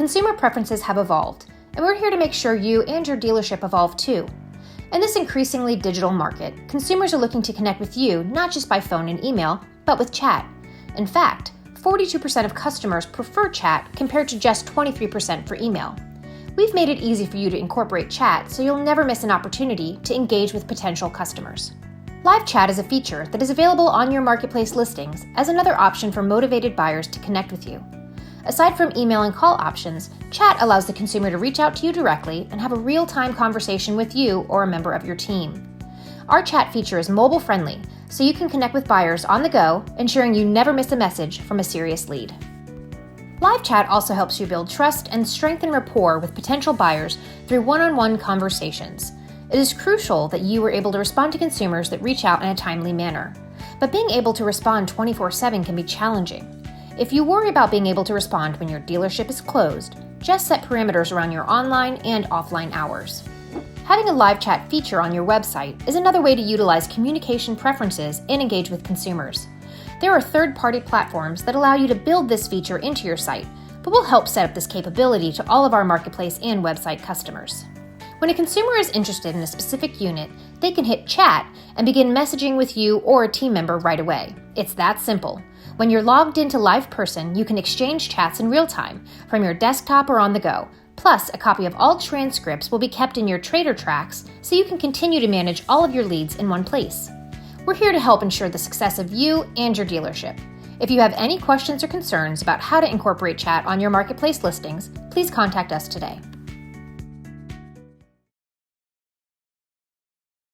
consumer preferences have evolved, and we're here to make sure you and your dealership evolve too. In this increasingly digital market, consumers are looking to connect with you not just by phone and email, but with chat. In fact, 42% of customers prefer chat compared to just 23% for email. We've made it easy for you to incorporate chat so you'll never miss an opportunity to engage with potential customers. Live chat is a feature that is available on your marketplace listings as another option for motivated buyers to connect with you. Aside from email and call options, chat allows the consumer to reach out to you directly and have a real-time conversation with you or a member of your team. Our chat feature is mobile-friendly, so you can connect with buyers on the go, ensuring you never miss a message from a serious lead. Live chat also helps you build trust and strengthen rapport with potential buyers through one-on-one conversations. It is crucial that you are able to respond to consumers that reach out in a timely manner, but being able to respond 24/7 can be challenging. If you worry about being able to respond when your dealership is closed, just set parameters around your online and offline hours. Having a live chat feature on your website is another way to utilize communication preferences and engage with consumers. There are third-party platforms that allow you to build this feature into your site, but we'll help set up this capability to all of our marketplace and website customers. When a consumer is interested in a specific unit, they can hit chat and begin messaging with you or a team member right away. It's that simple. When you're logged into Live Person, you can exchange chats in real time from your desktop or on the go. Plus, a copy of all transcripts will be kept in your Trader tracks so you can continue to manage all of your leads in one place. We're here to help ensure the success of you and your dealership. If you have any questions or concerns about how to incorporate chat on your marketplace listings, please contact us today.